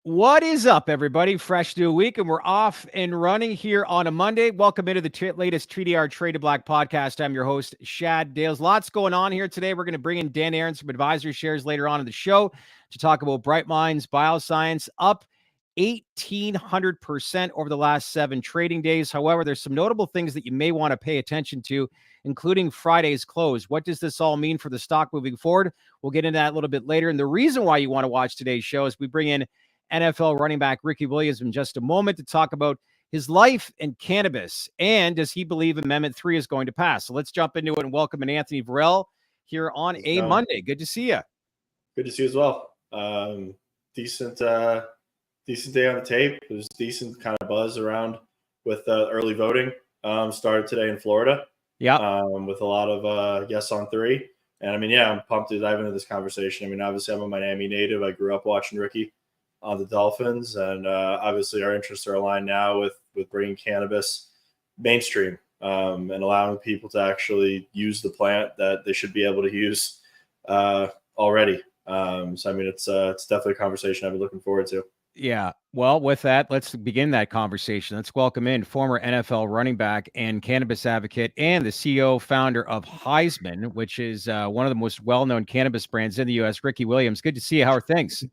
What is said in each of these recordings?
What is up, everybody? Fresh new week, and we're off and running here on a Monday. Welcome into the latest Treaty Our Trade to Black podcast. I'm your host, Shad Dales. Lots going on here today. We're going to bring in Dan Ahrens from AdvisorShares later on in the show to talk about Bright Minds Bioscience, up 1,800% over the last 7 trading days. However, there's some notable things that you may want to pay attention to, including Friday's close. What does this all mean for the stock moving forward? We'll get into that a little bit later. And the reason why you want to watch today's show is we bring in NFL running back Ricky Williams in just a moment to talk about his life and cannabis, and does he believe Amendment 3 is going to pass? So let's jump into it and welcome in Anthony Varell here on a Monday. Good to see you. Good to see you as well. Decent day on the tape. It was decent kind of buzz around with early voting. Started today in Florida. Yeah. With a lot of yes on 3. And I mean, yeah, I'm pumped to dive into this conversation. I mean, obviously I'm a Miami native. I grew up watching Ricky on the Dolphins, and obviously our interests are aligned now with bringing cannabis mainstream and allowing people to actually use the plant that they should be able to use already. So I mean, it's definitely a conversation I've been looking forward to. Yeah. Well, with that, let's begin that conversation. Let's welcome in former NFL running back and cannabis advocate and the CEO founder of Heisman, which is one of the most well-known cannabis brands in the U.S., Ricky Williams. Good to see you. How are things?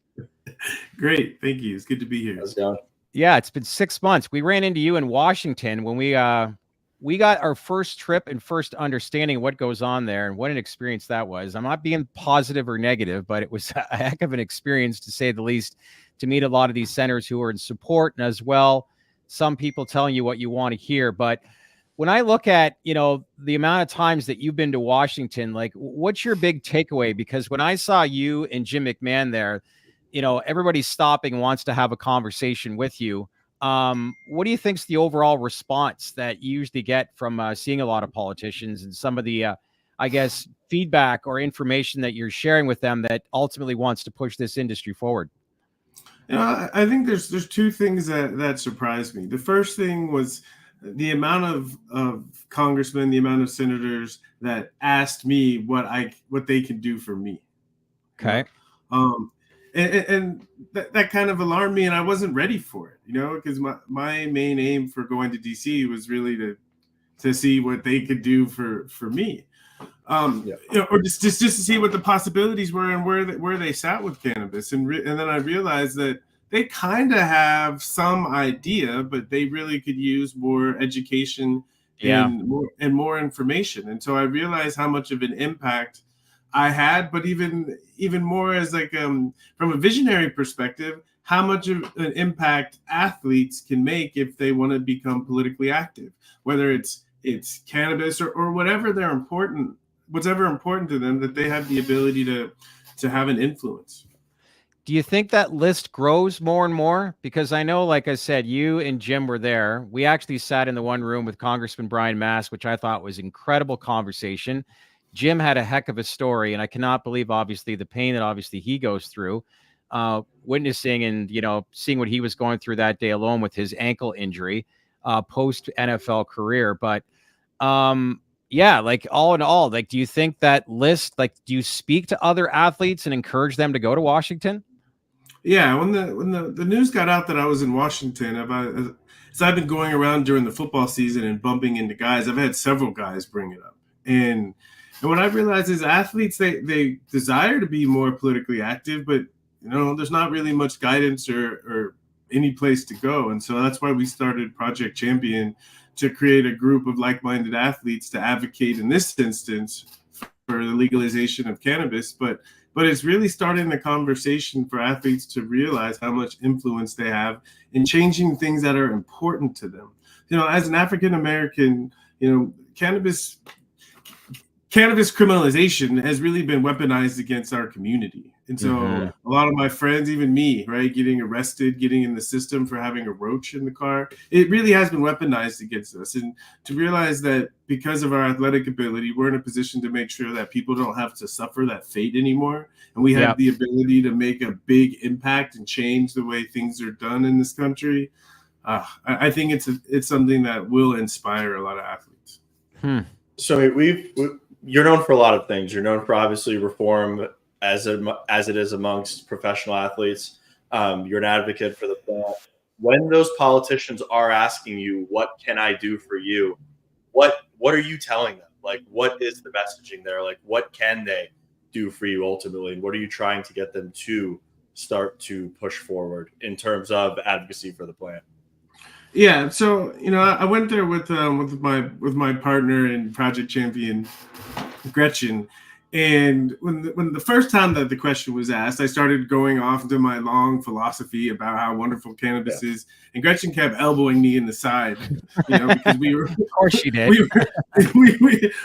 Great. Thank you. It's good to be here. How's it going? Yeah, it's been 6 months. We ran into you in Washington when we got our first trip and first understanding of what goes on there, and what an experience that was. I'm not being positive or negative, but it was a heck of an experience, to say the least, to meet a lot of these senators who are in support, and as well, some people telling you what you want to hear. But when I look at, the amount of times that you've been to Washington, like, what's your big takeaway? Because when I saw you and Jim McMahon there, everybody's stopping, wants to have a conversation with you. What do you think's the overall response that you usually get from seeing a lot of politicians, and some of the, feedback or information that you're sharing with them that ultimately wants to push this industry forward? I think there's 2 things that surprised me. The first thing was the amount of congressmen, the amount of senators that asked me what they could do for me. Okay. And that kind of alarmed me, and I wasn't ready for it, because my main aim for going to DC was really to see what they could do for me. Or just to see what the possibilities were and where they sat with cannabis, and then I realized that they kind of have some idea, but they really could use more education and more information. And so I realized how much of an impact I had, but even more as from a visionary perspective, how much of an impact athletes can make if they want to become politically active, whether it's cannabis or whatever whatever important to them, that they have the ability to have an influence. Do you think that list grows more and more? Because I know, like I said, you and Jim were there. We actually sat in the one room with Congressman Brian Mast, which I thought was incredible conversation. Jim had a heck of a story, and I cannot believe, obviously, the pain that obviously he goes through, witnessing and, seeing what he was going through that day alone with his ankle injury, post NFL career. But, yeah, like, all in all, like, do you think that list, like, do you speak to other athletes and encourage them to go to Washington? Yeah, when the news got out that I was in Washington, I've been going around during the football season and bumping into guys. I've had several guys bring it up, and what I realized is athletes, they desire to be more politically active, but there's not really much guidance or any place to go, and so that's why we started Project Champion, to create a group of like-minded athletes to advocate, in this instance, for the legalization of cannabis, but it's really starting the conversation for athletes to realize how much influence they have in changing things that are important to them. As an African American, cannabis criminalization has really been weaponized against our community. And so a lot of my friends, even me, right, getting arrested, getting in the system for having a roach in the car, it really has been weaponized against us. And to realize that because of our athletic ability, we're in a position to make sure that people don't have to suffer that fate anymore. And we have the ability to make a big impact and change the way things are done in this country. I think it's something that will inspire a lot of athletes. So you're known for a lot of things. You're known for, obviously, reform as it is amongst professional athletes. You're an advocate for the plant. When those politicians are asking you, what can I do for you? What are you telling them? Like, what is the messaging there? Like, what can they do for you ultimately? And what are you trying to get them to start to push forward in terms of advocacy for the plant? Yeah, so I went there with my partner and project champion Gretchen, and when the first time that the question was asked, I started going off into my long philosophy about how wonderful cannabis is, and Gretchen kept elbowing me in the side, because we were, of course she did. we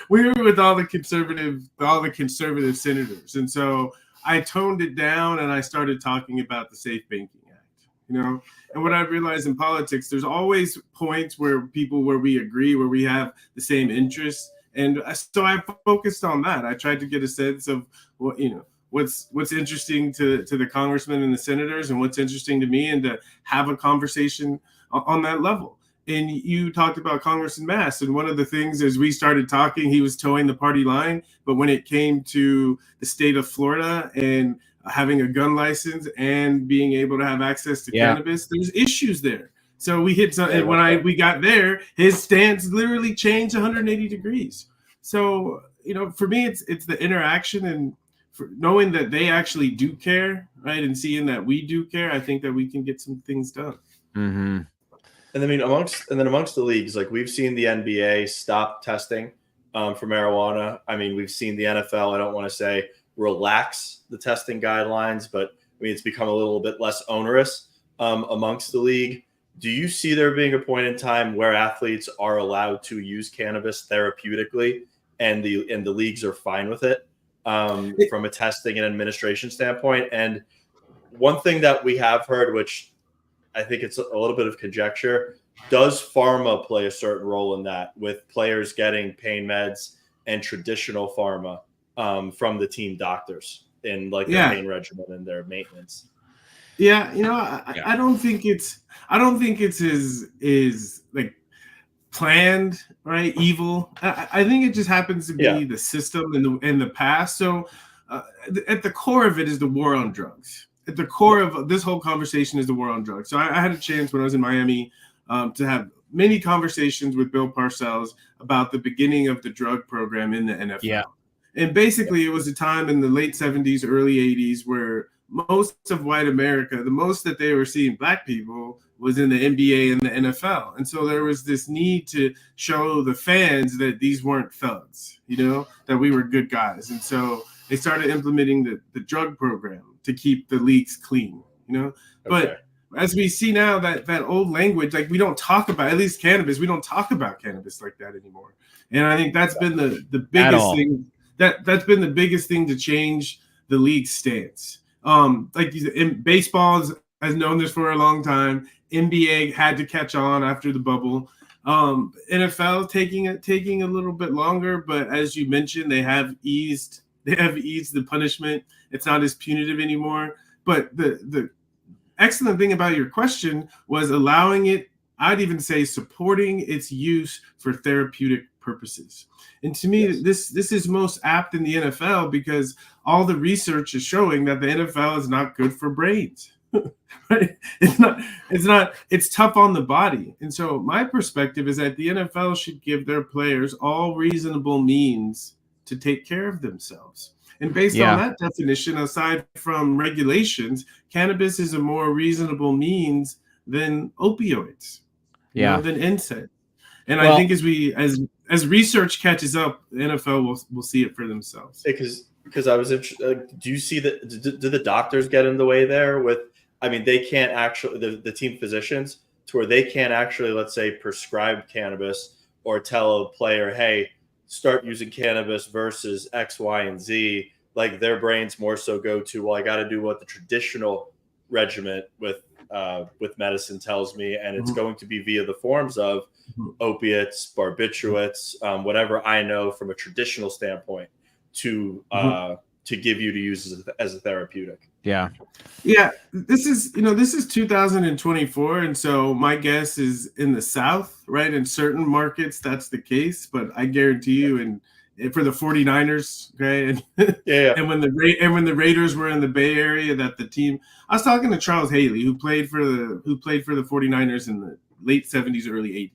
were with all the conservative senators, and so I toned it down and I started talking about the Safe Banking Act, And what I realized in politics, there's always points where we agree, where we have the same interests. And so I focused on that. I tried to get a sense of what's interesting to the congressmen and the senators, and what's interesting to me, and to have a conversation on that level. And you talked about Congressman Mass, and one of the things as we started talking, he was towing the party line. But when it came to the state of Florida and having a gun license and being able to have access to cannabis, there's issues there. So we hit some, and when we got there, his stance literally changed 180 degrees. So, for me, it's the interaction, and for knowing that they actually do care, right? And seeing that we do care, I think that we can get some things done. Mm-hmm. And I mean, amongst the leagues, like we've seen the NBA stop testing for marijuana. I mean, we've seen the NFL, I don't want to say relax the testing guidelines, but I mean, it's become a little bit less onerous amongst the league. Do you see there being a point in time where athletes are allowed to use cannabis therapeutically, and the leagues are fine with it from a testing and administration standpoint? And one thing that we have heard, which I think it's a little bit of conjecture, does pharma play a certain role in that, with players getting pain meds and traditional pharma from the team doctors in like their pain regimen and their maintenance? Yeah, I don't think it's is like planned, right? Evil. I think it just happens to be the system in the past. So at the core of it is the war on drugs. At the core of this whole conversation is the war on drugs. So I had a chance when I was in Miami to have many conversations with Bill Parcells about the beginning of the drug program in the NFL. Yeah. And basically it was a time in the late 70s, early 80s where most of white America, the most that they were seeing black people was in the NBA and the NFL. And so there was this need to show the fans that these weren't thugs, that we were good guys. And so they started implementing the drug program to keep the leagues clean, But as we see now, that old language, like we don't talk about, at least cannabis, we don't talk about cannabis like that anymore. And I think that's been the biggest thing, that's been the biggest thing to change the league's stance. Like you said, baseball has known this for a long time. NBA had to catch on after the bubble. NFL taking a little bit longer, but as you mentioned, they have eased the punishment. It's not as punitive anymore. But the excellent thing about your question was allowing it, I'd even say supporting its use for therapeutic purposes. And to me, this is most apt in the NFL because all the research is showing that the NFL is not good for brains. Right? It's tough on the body. And so my perspective is that the NFL should give their players all reasonable means to take care of themselves. And based on that definition, aside from regulations, cannabis is a more reasonable means than opioids, than NSAID. And I think as research catches up, the NFL will see it for themselves. Because I was interested. Do you see that? Do the doctors get in the way there? They can't actually, the team physicians, to where they can't actually, let's say, prescribe cannabis or tell a player, hey, start using cannabis versus X, Y, and Z. Like their brains more so go to, well, I got to do what the traditional regimen with medicine tells me, and it's going to be via the forms of opiates, barbiturates, whatever I know from a traditional standpoint to give you to use as a therapeutic. Yeah. This is 2024, and so my guess is in the South, right? In certain markets, that's the case, but I guarantee you, for the 49ers, okay? And, Yeah. and when the Raiders were in the Bay Area, that the team, I was talking to Charles Haley, who played for the 49ers in the late 70s, early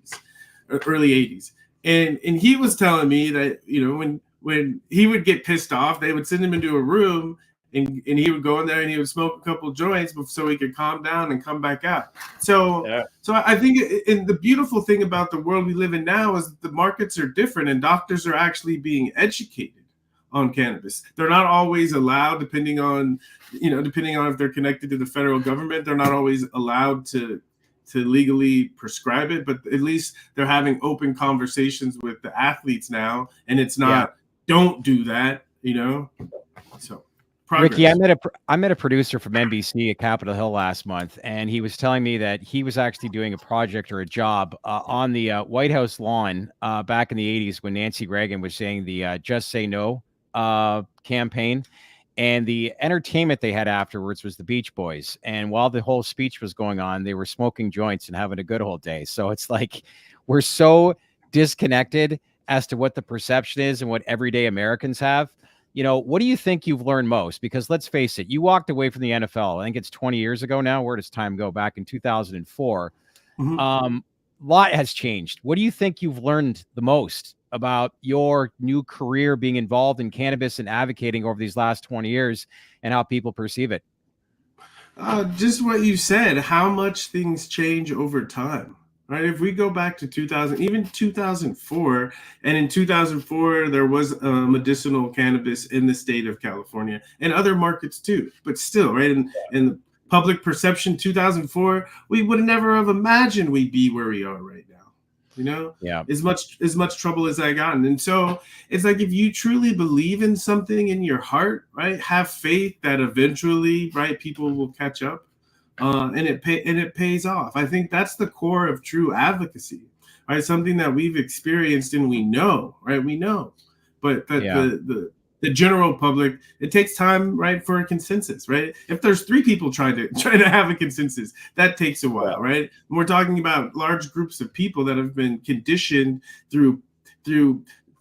80s. And he was telling me that, you know, when he would get pissed off, they would send him into a room and he would go in there and he would smoke a couple of joints so he could calm down and come back out. So I think and the beautiful thing about the world we live in now is the markets are different and doctors are actually being educated on cannabis. They're not always allowed, depending on if they're connected to the federal government, they're not always allowed to legally prescribe it, but at least they're having open conversations with the athletes now, and it's not don't do that, you know. So progress. Ricky, I met a producer from NBC at Capitol Hill last month, and he was telling me that he was actually doing a project or a job on the White House lawn back in the 80s when Nancy Reagan was saying the Just Say No campaign. And the entertainment they had afterwards was the Beach Boys. And while the whole speech was going on, they were smoking joints and having a good old day. So it's like we're so disconnected as to what the perception is and what everyday Americans have. You know, what do you think you've learned most? Because let's face it, you walked away from the NFL. I think it's 20 years ago now. Where does time go? Back in 2004. Mm-hmm. A lot has changed. What do you think you've learned the most about your new career being involved in cannabis and advocating over these last 20 years and how people perceive it? Just what you said, how much things change over time, right? If we go back to 2000, even 2004, and in 2004, there was medicinal cannabis in the state of California and other markets too, but still, right? And the public perception, 2004, we would never have imagined we'd be where we are right now. You know, as much trouble as I gotten. And so it's like, if you truly believe in something in your heart, right, have faith that eventually, right, people will catch up, and it pays off. I think that's the core of true advocacy, right? Something that we've experienced and we know, right? We know, but that the general public, it takes time, right, for a consensus, right? If there's 3 people trying to have a consensus, that takes a while, right? And we're talking about large groups of people that have been conditioned through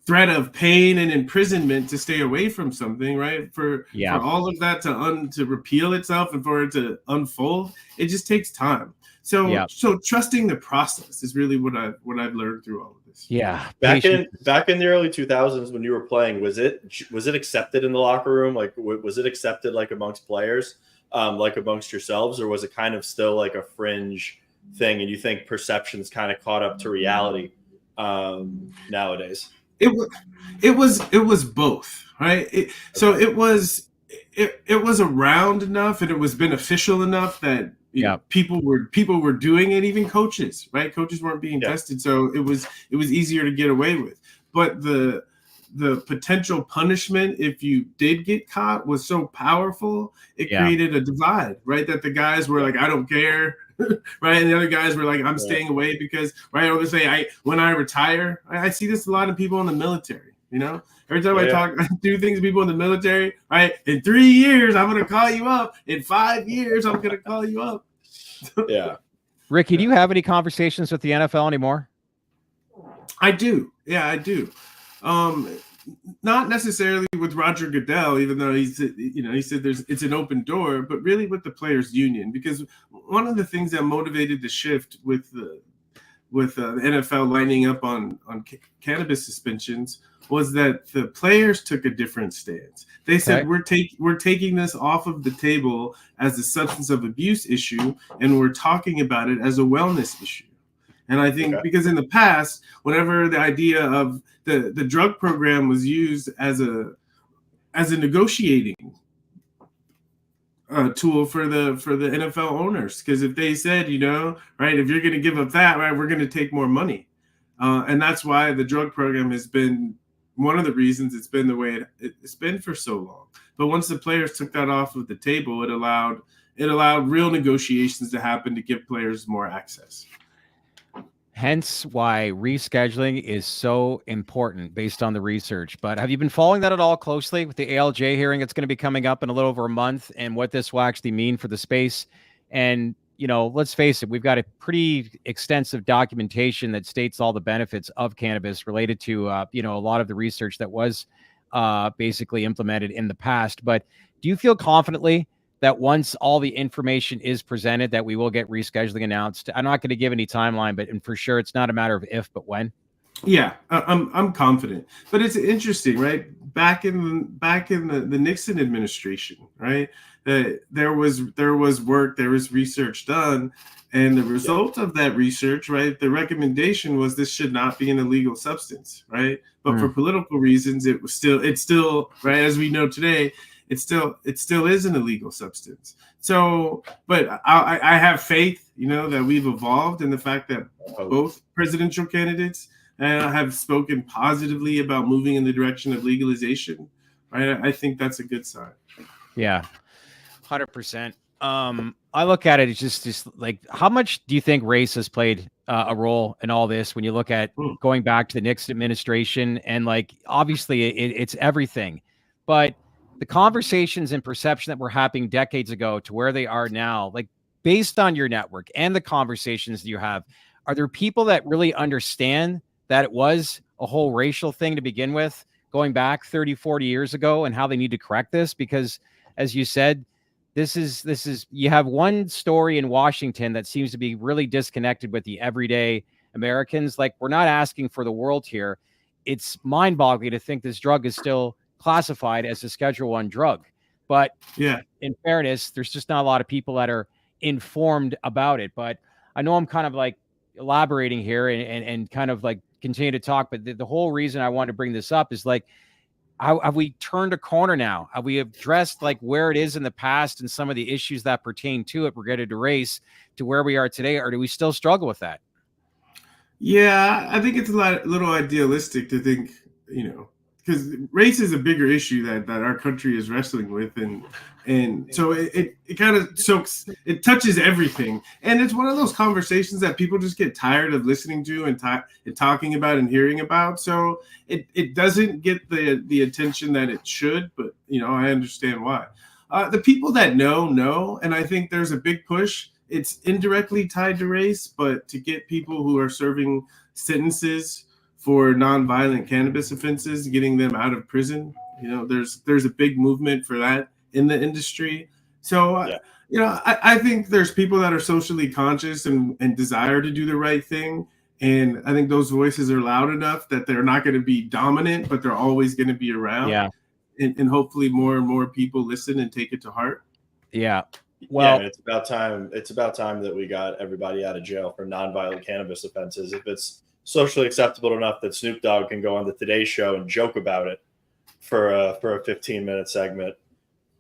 threat of pain and imprisonment to stay away from something, right? For all of that to repeal itself and for it to unfold, it just takes time. So trusting the process is really what I've learned through all of this. Yeah. Back in the early 2000s when you were playing, was it accepted in the locker room? Like, was it accepted like amongst players, like amongst yourselves, or was it kind of still like a fringe thing? And you think perception's kind of caught up to reality nowadays? It was both, right? So it was around enough and it was beneficial enough that people were doing it, even coaches, right? Coaches weren't being tested, so it was easier to get away with. But the potential punishment if you did get caught was so powerful, it created a divide, right? That the guys were like, I don't care, right? And the other guys were like, I'm staying away because, right? I would say, when I retire, I see this a lot of people in the military, you know? Every time I do things to people in the military, right? In 3 years, I'm going to call you up. In 5 years, I'm going to call you up. Yeah. Ricky, do you have any conversations with the NFL anymore? I do. Yeah, I do. Not necessarily with Roger Goodell, even though he said it's an open door, but really with the players' union, because one of the things that motivated the shift with the NFL lining up on cannabis suspensions was that the players took a different stance. They said, we're taking this off of the table as a substance of abuse issue, and we're talking about it as a wellness issue. And I think because in the past, whenever the idea of the drug program was used as a negotiating tool for the NFL owners, because if they said, right, if you're going to give up that, right, we're going to take more money, and that's why the drug program has been one of the reasons it's been the way it's been for so long. But once the players took that off of the table, it allowed real negotiations to happen to give players more access. Hence why rescheduling is so important based on the research. But have you been following that at all closely with the ALJ hearing that's going to be coming up in a little over a month, and what this will actually mean for the space? And, let's face it, we've got a pretty extensive documentation that states all the benefits of cannabis related to, a lot of the research that was basically implemented in the past. But do you feel confidently that once all the information is presented, that we will get rescheduling announced? I'm not going to give any timeline, but for sure, it's not a matter of if, but when. Yeah, I'm confident, but it's interesting, right? Back in the Nixon administration, right? There was work, there was research done, and the result of that research, right? The recommendation was this should not be an illegal substance, right? But for political reasons, it's still right, as we know today, it still is an illegal substance. So, but I have faith, that we've evolved, and the fact that both presidential candidates have spoken positively about moving in the direction of legalization, right? I think that's a good sign. Yeah, 100%. I look at it as just like, how much do you think race has played a role in all this? When you look at going back to the Nixon administration, and like, obviously it's everything, but the conversations and perception that were happening decades ago to where they are now, like based on your network and the conversations that you have, are there people that really understand that it was a whole racial thing to begin with, going back 30, 40 years ago, and how they need to correct this? Because as you said, this is you have one story in Washington that seems to be really disconnected with the everyday Americans. Like, we're not asking for the world here. It's mind-boggling to think this drug is still classified as a Schedule I drug. But yeah, in fairness, there's just not a lot of people that are informed about it. But I know I'm kind of like elaborating here and kind of like continue to talk, but the whole reason I want to bring this up is like, how have we turned a corner now? Have we addressed like where it is in the past and some of the issues that pertain to it related to race to where we are today, or do we still struggle with that? Yeah, I think it's a little idealistic to think, because race is a bigger issue that our country is wrestling with, and so it kind of it touches everything, and it's one of those conversations that people just get tired of listening to and talking about and hearing about. So it doesn't get the attention that it should, but I understand why. The people that know, and I think there's a big push. It's indirectly tied to race, but to get people who are serving sentences for nonviolent cannabis offenses, getting them out of prison. There's a big movement for that in the industry. So, I think there's people that are socially conscious and desire to do the right thing. And I think those voices are loud enough that they're not going to be dominant, but they're always going to be around. Yeah. And hopefully more and more people listen and take it to heart. Yeah. Well, it's about time. It's about time that we got everybody out of jail for nonviolent cannabis offenses. If it's socially acceptable enough that Snoop Dogg can go on the Today Show and joke about it for a 15-minute segment,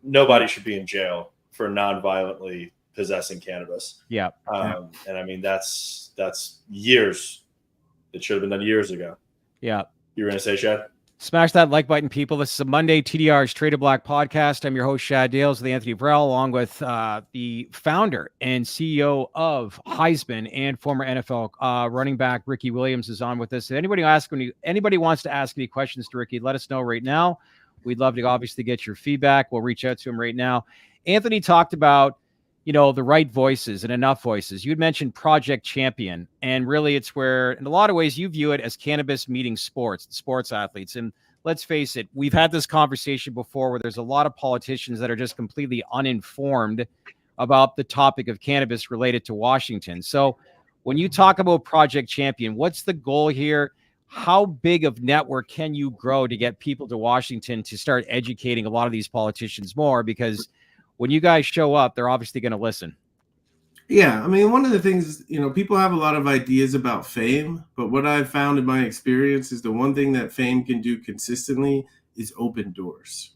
nobody should be in jail for nonviolently possessing cannabis. Yeah. And I mean, that's years. It should have been done years ago. Yeah. You were going to say, Shad? Smash that like button, people. This is a Monday TDR's Traded Black podcast. I'm your host, Shad Dales, with Anthony Burrell, along with the founder and CEO of Heisman and former NFL running back Ricky Williams is on with us. If anybody wants to ask any questions to Ricky, let us know right now. We'd love to obviously get your feedback. We'll reach out to him right now. Anthony talked about, the right voices and enough voices. You'd mentioned Project Champion, and really it's where, in a lot of ways, you view it as cannabis meeting sports athletes. And let's face it, we've had this conversation before where there's a lot of politicians that are just completely uninformed about the topic of cannabis related to Washington. So when you talk about Project Champion, what's the goal here? How big of network can you grow to get people to Washington to start educating a lot of these politicians more? Because when you guys show up, they're obviously going to listen. Yeah, I mean, one of the things, people have a lot of ideas about fame, but what I've found in my experience is the one thing that fame can do consistently is open doors.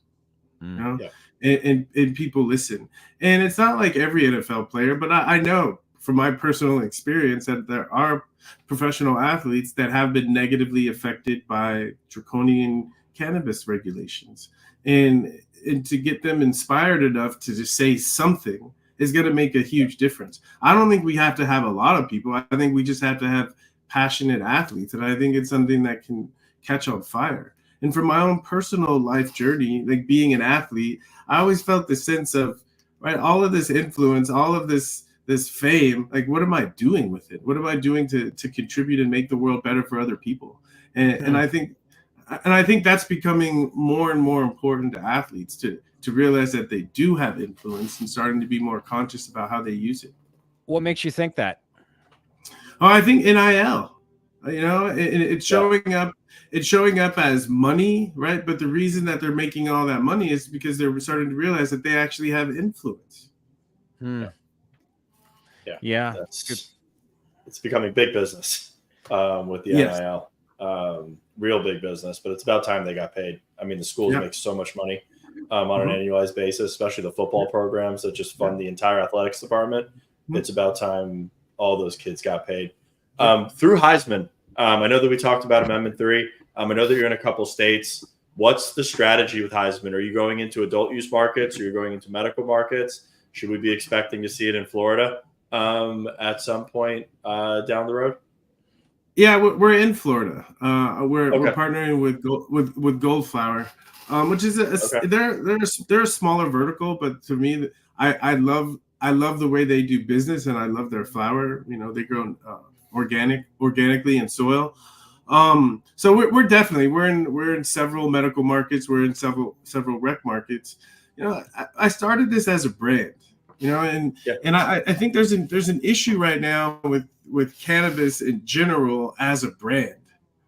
And people listen. And it's not like every NFL player, but I know from my personal experience that there are professional athletes that have been negatively affected by draconian cannabis regulations. And to get them inspired enough to just say something is going to make a huge difference. I don't think we have to have a lot of people. I think we just have to have passionate athletes. And I think it's something that can catch on fire. And from my own personal life journey, like being an athlete, I always felt the sense of, right, all of this influence, all of this this fame, like, what am I doing with it? What am I doing to contribute and make the world better for other people? And I think that's becoming more and more important to athletes to realize that they do have influence and starting to be more conscious about how they use it. What makes you think that? Oh, I think NIL, it's showing up. It's showing up as money, right? But the reason that they're making all that money is because they're starting to realize that they actually have influence. Yeah. It's becoming big business with the NIL. Real big business, but it's about time they got paid. I mean, the schools make so much money on an annualized basis, especially the football programs that just fund the entire athletics department. It's about time all those kids got paid. Through Heisman, I know that we talked about Amendment 3. I know that you're in a couple states. What's the strategy with Heisman? Are you going into adult use markets, or you're going into medical markets? Should we be expecting to see it in Florida at some point down the road? Yeah, we're in Florida. We're partnering with Goldflower, which is they're a smaller vertical, but to me, I love the way they do business, and I love their flower. They grow organically in soil. So we're definitely we're in several medical markets. We're in several rec markets. I started this as a brand. And I think there's an issue right now with cannabis in general as a brand,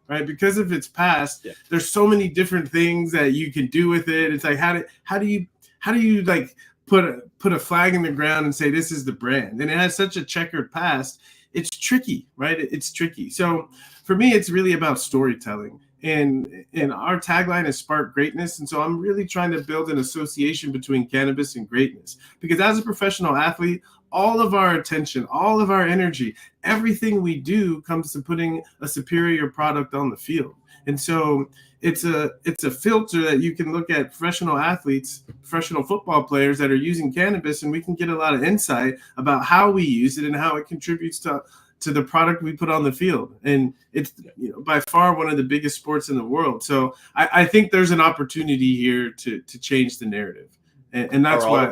right? Because of its past, there's so many different things that you can do with it. It's like, how do you like put a flag in the ground and say this is the brand? And it has such a checkered past. It's tricky, right? It's tricky. So for me, it's really about storytelling. And our tagline is Spark Greatness. And so I'm really trying to build an association between cannabis and greatness. Because as a professional athlete, all of our attention, all of our energy, everything we do comes to putting a superior product on the field. And so it's a filter that you can look at professional athletes, professional football players that are using cannabis, and we can get a lot of insight about how we use it and how it contributes to the product we put on the field. And it's by far one of the biggest sports in the world. So I think there's an opportunity here to change the narrative. And that's why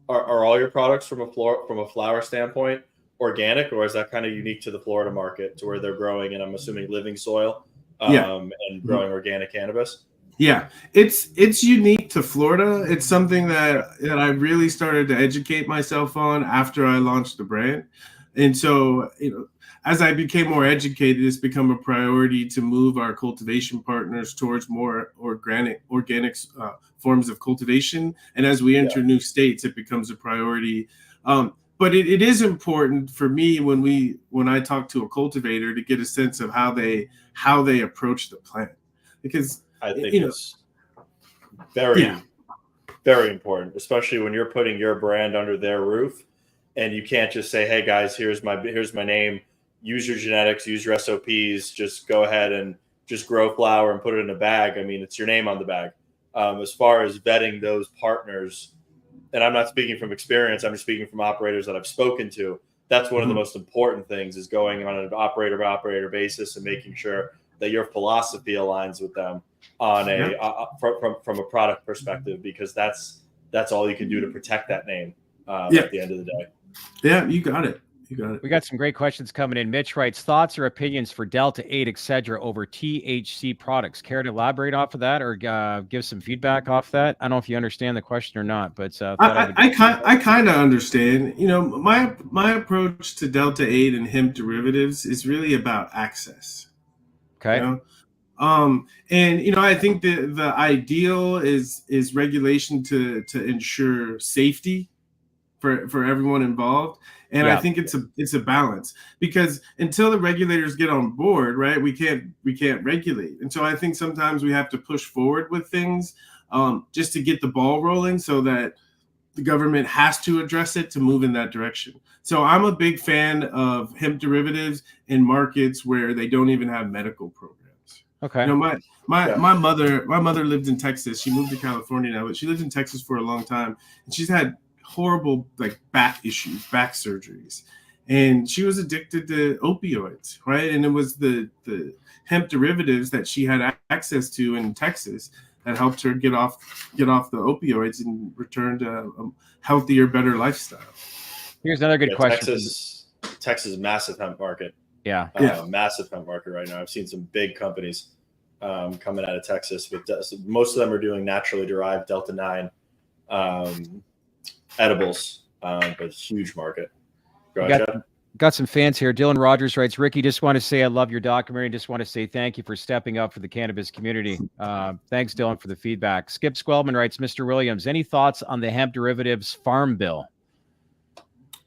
are all your products from a flower standpoint organic, or is that kind of unique to the Florida market to where they're growing, and I'm assuming living soil and growing organic cannabis? Yeah, it's unique to Florida. It's something that I really started to educate myself on after I launched the brand. And so, as I became more educated, it's become a priority to move our cultivation partners towards more organic forms of cultivation. And as we enter new states, it becomes a priority. But it is important for me when I talk to a cultivator to get a sense of how they approach the plant, because I think it's very, very important, especially when you're putting your brand under their roof. And you can't just say, "Hey guys, here's my name. Use your genetics, use your SOPs. Just go ahead and just grow flower and put it in a bag." I mean, it's your name on the bag. As far as vetting those partners, and I'm not speaking from experience, I'm just speaking from operators that I've spoken to. That's one of the most important things, is going on an operator by operator basis and making sure that your philosophy aligns with them on from a product perspective, because that's all you can do to protect that name at the end of the day. Yeah, you got it. We got some great questions coming in. Mitch writes, thoughts or opinions for Delta 8, etc. over THC products. Care to elaborate off of that, or give some feedback off that? I don't know if you understand the question or not, but I kind of understand. My approach to Delta 8 and hemp derivatives is really about access. Okay. And I think the ideal is regulation to ensure safety for everyone involved. And I think it's a balance, because until the regulators get on board, right, we can't regulate. And so I think sometimes we have to push forward with things just to get the ball rolling, so that the government has to address it to move in that direction. So I'm a big fan of hemp derivatives in markets where they don't even have medical programs. Okay. My mother lived in Texas. She moved to California now, but she lived in Texas for a long time, and she's had horrible back issues, back surgeries, and she was addicted to opioids, right? And it was the hemp derivatives that she had access to in Texas that helped her get off the opioids and return to a healthier, better lifestyle. Here's another good question. Texas, massive hemp market. Yeah. Massive hemp market right now. I've seen some big companies coming out of Texas. Most of them are doing naturally derived Delta-9 edibles, but huge market. Go ahead, Got some fans here. Dylan Rogers writes, Ricky, just want to say I love your documentary and just want to say thank you for stepping up for the cannabis community. Thanks, Dylan, for the feedback. Skip Squelman writes, Mr. Williams, any thoughts on the hemp derivatives farm bill?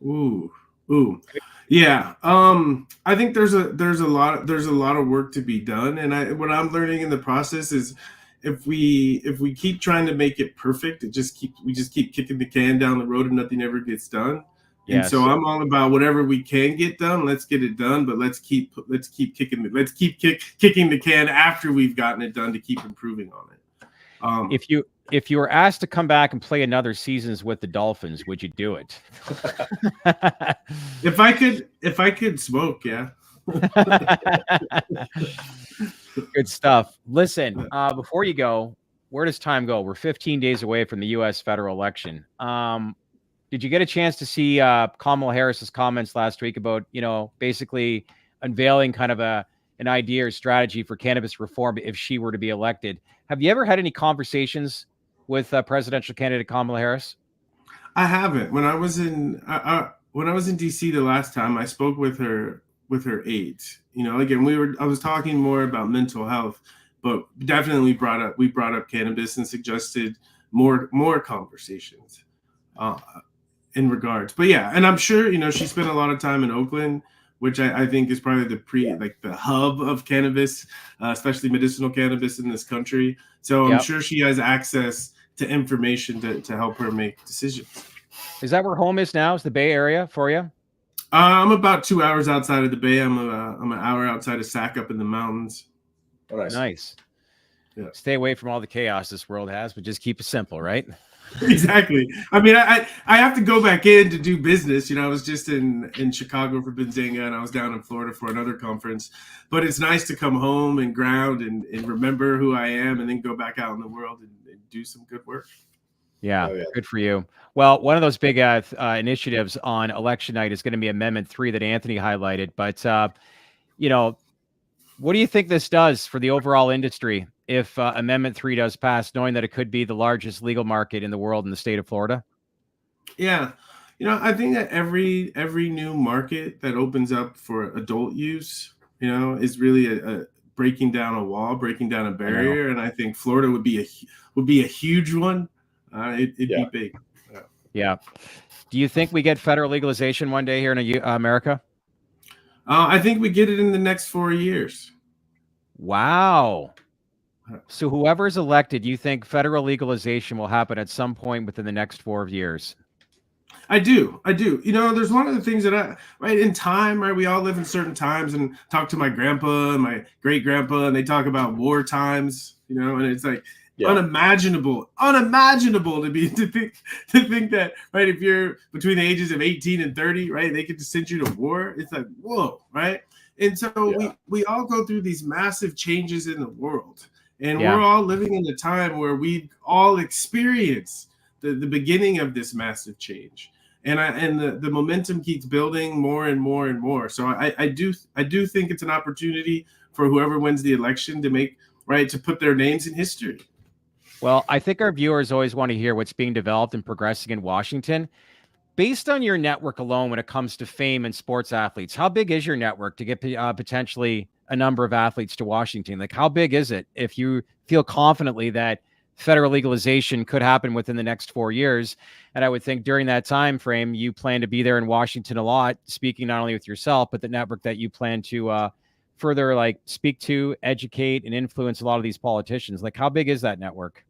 Ooh. Yeah. I think there's a lot of work to be done. And what I'm learning in the process is if we keep trying to make it perfect, we just keep kicking the can down the road and nothing ever gets done. And so I'm all about whatever we can get done. Let's get it done, but let's keep kicking the can after we've gotten it done to keep improving on it. If you were asked to come back and play another seasons with the Dolphins, would you do it? If I could smoke, yeah. Good stuff. Listen, before you go, where does time go? We're 15 days away from the U.S. federal election. Did you get a chance to see Kamala Harris's comments last week about, basically unveiling kind of an idea or strategy for cannabis reform if she were to be elected? Have you ever had any conversations with presidential candidate Kamala Harris? I haven't. When I was in DC the last time, I spoke with her aides. Again, I was talking more about mental health, but definitely we brought up cannabis and suggested more conversations in regards. But yeah, and I'm sure she spent a lot of time in Oakland, which I think is probably the hub of cannabis, especially medicinal cannabis in this country. So I'm sure she has access to information to help her make decisions. Is that where home is now? Is the Bay Area for you? I'm about 2 hours outside of the Bay. I'm an hour outside of Sac up in the mountains. Oh, nice. Yeah. Stay away from all the chaos this world has, but just keep it simple, right? Exactly. I mean, I have to go back in to do business. I was just in Chicago for Benzinga, and I was down in Florida for another conference. But it's nice to come home and ground and remember who I am, and then go back out in the world and do some good work. Yeah, good for you. Well, one of those big initiatives on election night is going to be Amendment 3 that Anthony highlighted. But, what do you think this does for the overall industry if Amendment 3 does pass, knowing that it could be the largest legal market in the world in the state of Florida? Yeah. I think that every new market that opens up for adult use, is really a breaking down a wall, breaking down a barrier. And I think Florida would be a huge one. It'd be big. Yeah. Do you think we get federal legalization one day here in America? I think we get it in the next 4 years. Wow. So whoever's elected, you think federal legalization will happen at some point within the next 4 years? I do. There's one of the things that in time, we all live in certain times, and talk to my grandpa and my great grandpa, and they talk about war times, and it's like, unimaginable to think that, right, if you're between the ages of 18 and 30, right, they could just send you to war. It's like, whoa, right? And so we all go through these massive changes in the world, and we're all living in a time where we all experience the beginning of this massive change, and the momentum keeps building more and more and more. So I do think it's an opportunity for whoever wins the election to put their names in history. Well, I think our viewers always want to hear what's being developed and progressing in Washington. Based on your network alone, when it comes to fame and sports athletes, how big is your network to get potentially a number of athletes to Washington? Like, how big is it if you feel confidently that federal legalization could happen within the next 4 years? And I would think during that time frame, you plan to be there in Washington a lot, speaking not only with yourself, but the network that you plan to further speak to, educate, and influence a lot of these politicians. Like, how big is that network?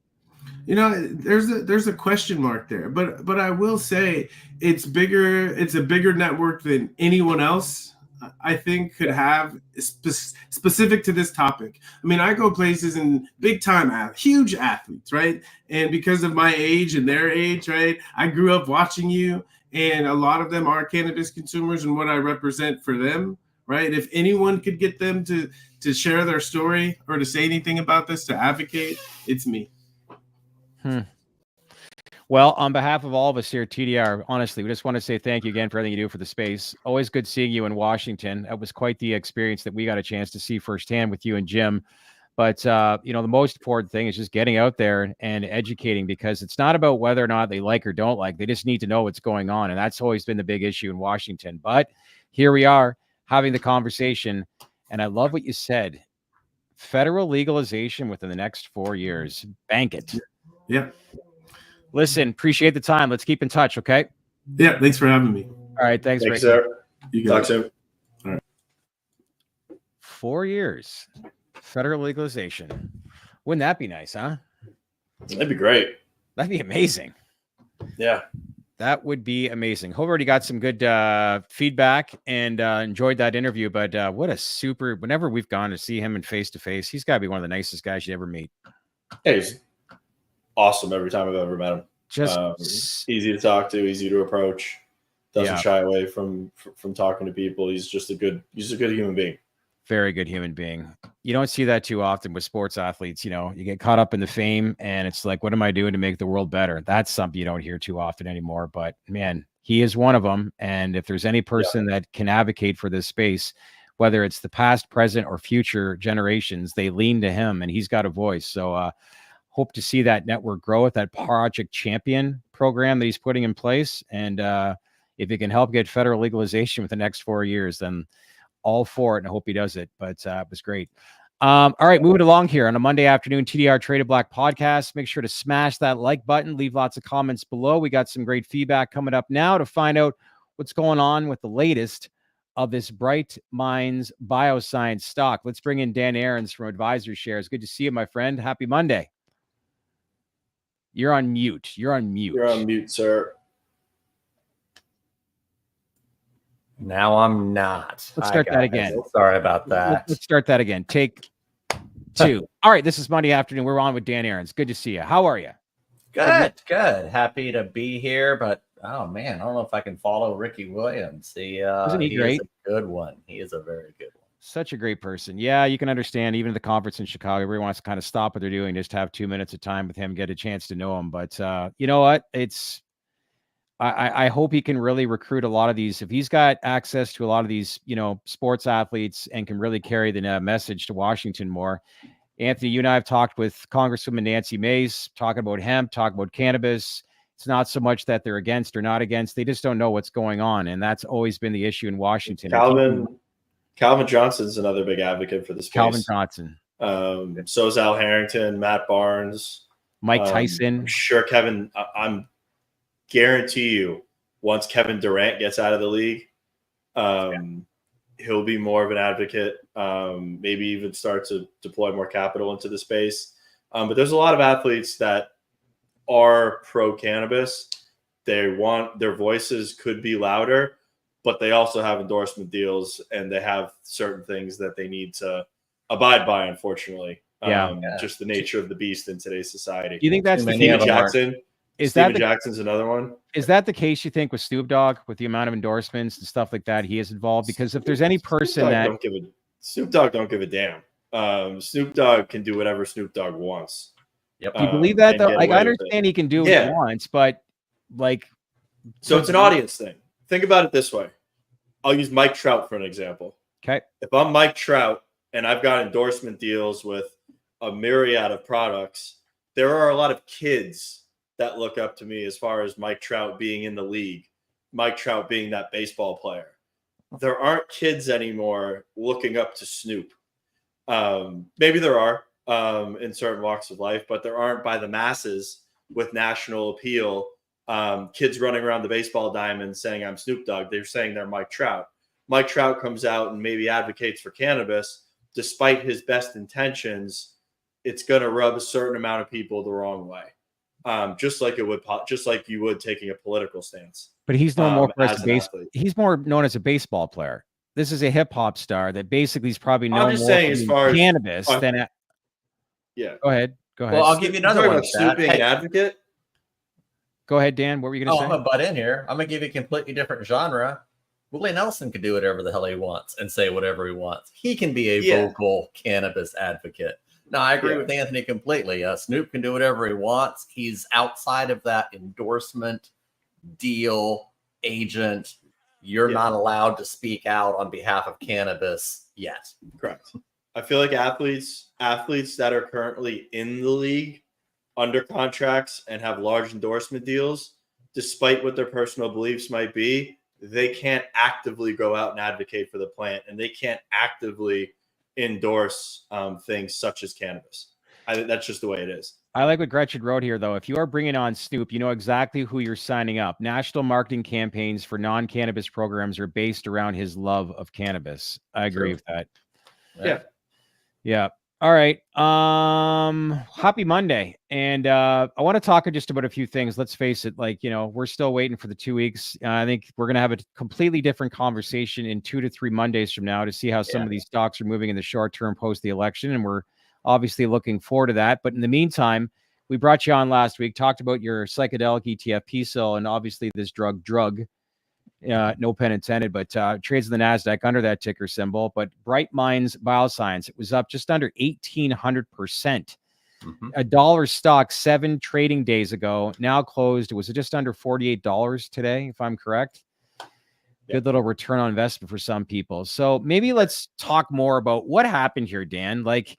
There's a question mark there, but I will say it's bigger. It's a bigger network than anyone else, I think, could have specific to this topic. I mean, I go places and big time huge athletes, right? And because of my age and their age, right, I grew up watching you, and a lot of them are cannabis consumers and what I represent for them, right? If anyone could get them to share their story or to say anything about this, to advocate, it's me. Well, on behalf of all of us here at TDR, honestly, we just want to say thank you again for everything you do for the space. Always good seeing you in Washington. That was quite the experience that we got a chance to see firsthand with you and Jim. But, you know, the most important thing is just getting out there and educating, because it's not about whether or not they like or don't like. They just need to know what's going on. And that's always been the big issue in Washington. But here we are having the conversation. And I love what you said. Federal legalization within the next 4 years. Bank it. Yeah. Listen, appreciate the time. Let's keep in touch, okay? Yeah. Thanks for having me. All right. Thanks, Thanks, Ricky. sir. You Talk got soon. 4 years. Federal legalization. Wouldn't that be nice, huh? That'd be great. That'd be amazing. Yeah. That would be amazing. Hope already got some good feedback and enjoyed that interview. But what a super, whenever we've gone to see him in face to face, he's got to be one of the nicest guys you ever meet. Hey, he's awesome every time I've ever met him. Just easy to talk to, easy to approach. Doesn't Yeah. shy away from talking to people. He's a good human being. very good human being. You don't see that too often with sports athletes. You know, you get caught up in the fame and it's like, what am I doing to make the world better? That's something you don't hear too often anymore. But man, he is one of them. And if there's any person that can advocate for this space, whether it's the past, present, or future generations, they lean to him and he's got a voice. So hope to see that network grow with that Project Champion program that he's putting in place. And if it can help get federal legalization with the next 4 years, then all for it, and I hope he does it. But it was great. All right, moving along here on a Monday afternoon, TDR Traded Black podcast. Make sure to smash that like button. Leave lots of comments below. We got some great feedback coming up now to find out what's going on with the latest of this Bright Minds Bioscience stock. Let's bring in Dan Ahrens from AdvisorShares. Good to see you, my friend. Happy Monday. You're on mute. You're on mute. You're on mute, sir. Now I'm not. Let's start that again. Sorry about that. Let's start that again. Take 2. All right, this is Monday afternoon. We're on with Dan Ahrens. Good to see you. How are you? Good. Happy to be here, but oh man, I don't know if I can follow Ricky Williams. Isn't he great? Is a good one. He is a very good one. Such a great person. Yeah, you can understand. Even at the conference in Chicago, everyone wants to kind of stop what they're doing, just have 2 minutes of time with him, get a chance to know him. But you know what? I hope he can really recruit a lot of these. If he's got access to a lot of these, you know, sports athletes and can really carry the message to Washington more. Anthony, you and I have talked with Congresswoman Nancy Mace, talking about hemp, talking about cannabis. It's not so much that they're against or not against. They just don't know what's going on. And that's always been the issue in Washington. Calvin Johnson's another big advocate for the space. Calvin Johnson. So is Al Harrington, Matt Barnes. Mike Tyson. I'm sure Kevin, I'm guarantee you, once Kevin Durant gets out of the league, he'll be more of an advocate, maybe even start to deploy more capital into the space. But there's a lot of athletes that are pro-cannabis. They want their voices could be louder, but they also have endorsement deals and they have certain things that they need to abide by, unfortunately. Just the nature of the beast in today's society. Do you think that's the Steven Jackson? Steven Jackson's another one. Is that the case, you think, with Snoop Dogg, with the amount of endorsements and stuff like that he is involved? Because if there's any person Snoop Dogg don't give a damn. Snoop Dogg can do whatever Snoop Dogg wants. Yep. Do you believe that though? Like, I understand he can do what he wants, but like, so it's an audience thing. Think about it this way. I'll use Mike Trout for an example. Okay. If I'm Mike Trout and I've got endorsement deals with a myriad of products, there are a lot of kids that look up to me as far as Mike Trout being in the league, Mike Trout being that baseball player. There aren't kids anymore looking up to Snoop. Maybe there are in certain walks of life, but there aren't by the masses with national appeal. Kids running around the baseball diamond saying I'm Snoop Dogg. They're saying they're Mike Trout. Mike Trout comes out and maybe advocates for cannabis. Despite his best intentions, it's going to rub a certain amount of people the wrong way. Just like you would taking a political stance. But he's known more for he's more known as a baseball player. This is a hip hop star that basically is probably known more as far as cannabis than. Yeah. Go ahead. Well, I'll give you another one. Snoop being an advocate. Go ahead, Dan. What were you going to say? I'm going to butt in here. I'm going to give you a completely different genre. Willie Nelson can do whatever the hell he wants and say whatever he wants. He can be a vocal cannabis advocate. No, I agree with Anthony completely. Snoop can do whatever he wants. He's outside of that endorsement, deal, agent. You're not allowed to speak out on behalf of cannabis yet. Correct. I feel like athletes that are currently in the league under contracts and have large endorsement deals, despite what their personal beliefs might be, they can't actively go out and advocate for the plant, and they can't actively endorse things such as cannabis. I think that's just the way it is. I like what Gretchen wrote here, though. If you are bringing on Snoop, you know exactly who you're signing up. National marketing campaigns for non-cannabis programs are based around his love of cannabis. I agree with that. Yeah. All right. Happy Monday. And I want to talk just about a few things. Let's face it, like, you know, we're still waiting for the 2 weeks. I think we're going to have a completely different conversation in 2 to 3 Mondays from now to see how some of these stocks are moving in the short term post the election. And we're obviously looking forward to that. But in the meantime, we brought you on last week, talked about your psychedelic ETF PSIL, and obviously this drug, no pun intended, but trades in the NASDAQ under that ticker symbol. But Bright Minds Bioscience, it was up just under 1,800%. A dollar stock 7 trading days ago, now closed. It was just under $48 today, if I'm correct. Good little return on investment for some people. So maybe let's talk more about what happened here, Dan. Like,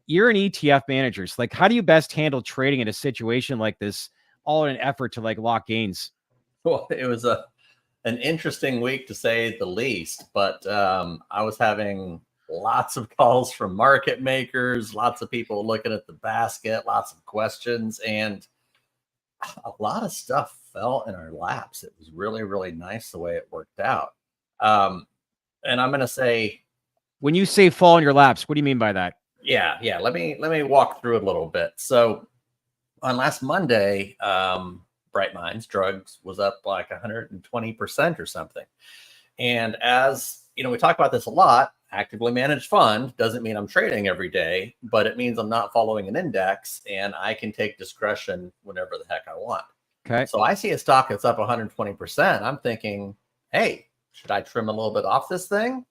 you're an ETF manager. So, like, how do you best handle trading in a situation like this, all in an effort to like lock gains? Well, it was an interesting week to say the least, but I was having lots of calls from market makers, lots of people looking at the basket, lots of questions, and a lot of stuff fell in our laps. It was really, really nice the way it worked out. And I'm going to say, when you say fall in your laps, what do you mean by that? Yeah. Let me walk through it a little bit. So on last Monday, Bright Minds Drugs was up like 120% or something. And as you know, we talk about this a lot. Actively managed fund doesn't mean I'm trading every day, but it means I'm not following an index, and I can take discretion whenever the heck I want. Okay. So I see a stock that's up 120%. I'm thinking, hey, should I trim a little bit off this thing,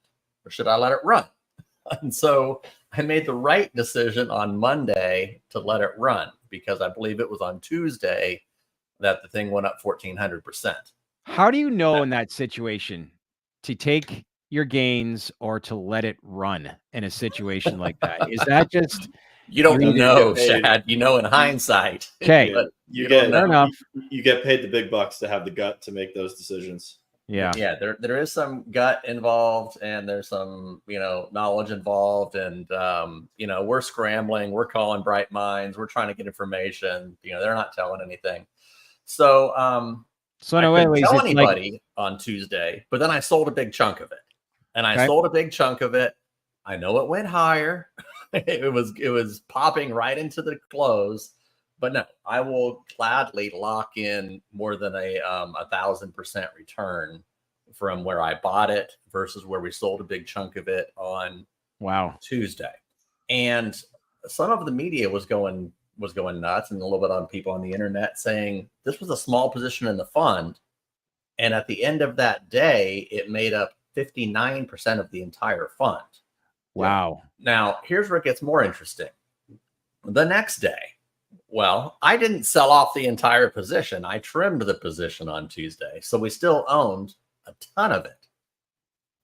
or should I let it run? And so I made the right decision on Monday to let it run, because I believe it was on Tuesday that the thing went up 1,400%. How do you know in that situation to take your gains or to let it run in a situation like that? Is that just you don't know, Shad? You know in hindsight. Okay, but you get enough. You get paid the big bucks to have the gut to make those decisions. Yeah. There is some gut involved, and there's some, knowledge involved, and we're scrambling, we're calling Bright Minds, we're trying to get information. They're not telling anything. So I couldn't tell anybody on Tuesday, but then I sold a big chunk of it, and I sold a big chunk of it. I know it went higher. it was popping right into the close. But no, I will gladly lock in more than a 1,000% return from where I bought it versus where we sold a big chunk of it on Tuesday. And some of the media was going nuts, and a little bit on people on the internet saying this was a small position in the fund. And at the end of that day, it made up 59% of the entire fund. Wow. Now, here's where it gets more interesting. The next day, well, I didn't sell off the entire position. I trimmed the position on Tuesday. So we still owned a ton of it.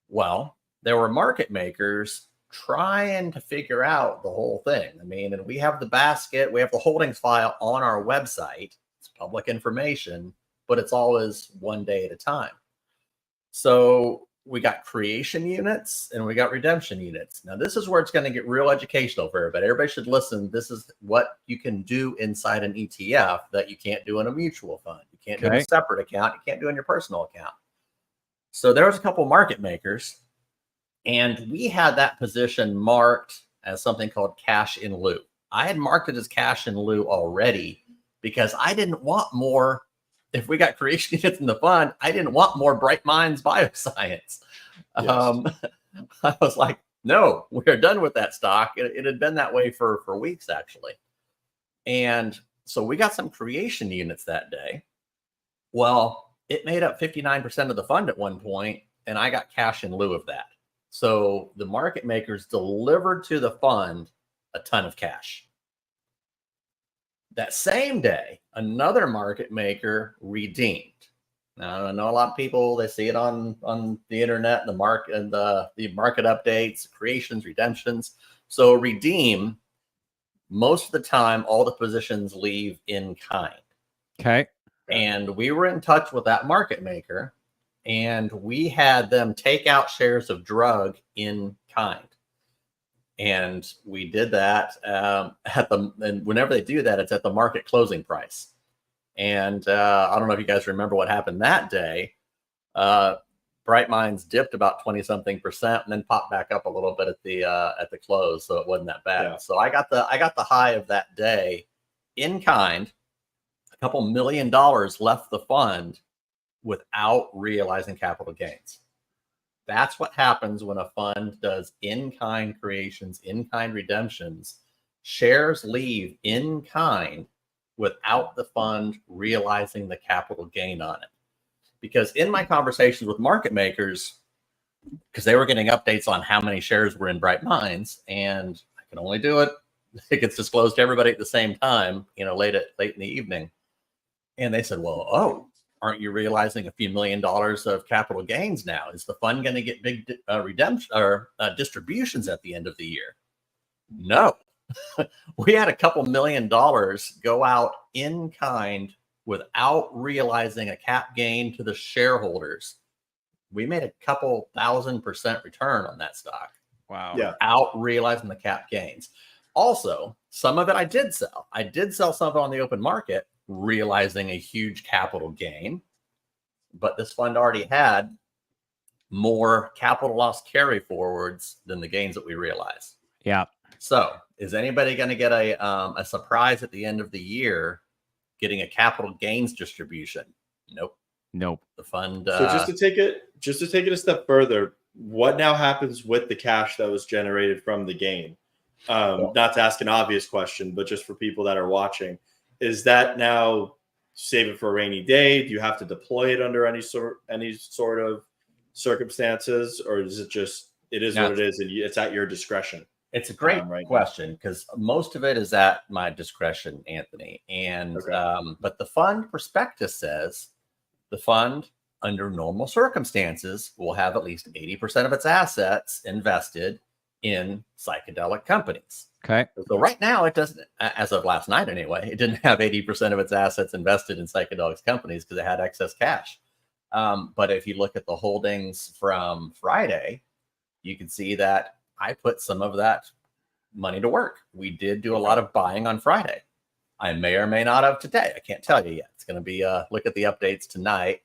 Well, there were market makers trying to figure out the whole thing. I mean, and we have the basket, we have the holdings file on our website. It's public information, but it's always one day at a time. So we got creation units and we got redemption units. Now, this is where it's going to get real educational for everybody. Everybody should listen. This is what you can do inside an ETF that you can't do in a mutual fund. You can't do in a separate account. You can't do in your personal account. So there was a couple market makers, and we had that position marked as something called cash in lieu. I had marked it as cash in lieu already because I didn't want more. If we got creation units in the fund, I didn't want more Bright Minds Bioscience. Yes. I was like, no, we're done with that stock. It had been that way for weeks, actually. And so we got some creation units that day. Well, it made up 59% of the fund at one point, and I got cash in lieu of that. So the market makers delivered to the fund a ton of cash. That same day, another market maker redeemed. Now, I know a lot of people, they see it on the internet, the market updates, creations, redemptions. So redeem, most of the time, all the positions leave in kind. Okay. And we were in touch with that market maker, and we had them take out shares of drug in kind. And we did that and whenever they do that, it's at the market closing price. And I don't know if you guys remember what happened that day. Bright Minds dipped about 20-something% and then popped back up a little bit at the close, so it wasn't that bad. Yeah. So I got the high of that day in kind. A couple $1 million left the fund without realizing capital gains. That's what happens when a fund does in-kind creations, in-kind redemptions. Shares leave in kind without the fund realizing the capital gain on it. Because in my conversations with market makers, because they were getting updates on how many shares were in Bright Minds, and I can only do it, it gets disclosed to everybody at the same time, late in the evening. And they said, well, aren't you realizing a few $1 million of capital gains now? Is the fund going to get big redemption or distributions at the end of the year? No. We had a couple $1 million go out in kind without realizing a cap gain to the shareholders. We made a couple 1,000% return on that stock. Wow. Yeah. Without realizing the cap gains. Also, some of it I did sell. I did sell some of it on the open market, realizing a huge capital gain. But this fund already had more capital loss carry forwards than the gains that we realized. Yeah. So is anybody going to get a surprise at the end of the year getting a capital gains distribution? Nope. The fund. So just to take it a step further, what now happens with the cash that was generated from the gain? Not to ask an obvious question, but just for people that are watching, is that now save it for a rainy day? Do you have to deploy it under any sort of circumstances, or is it just what it is and it's at your discretion? It's a great question, because most of it is at my discretion, Anthony. And but the fund prospectus says the fund, under normal circumstances, will have at least 80% of its assets invested in psychedelic companies. Okay. So right now it doesn't, as of last night anyway, it didn't have 80% of its assets invested in psychedelics companies because it had excess cash. But if you look at the holdings from Friday, you can see that I put some of that money to work. We did do a lot of buying on Friday. I may or may not have today. I can't tell you yet. It's going to be look at the updates tonight.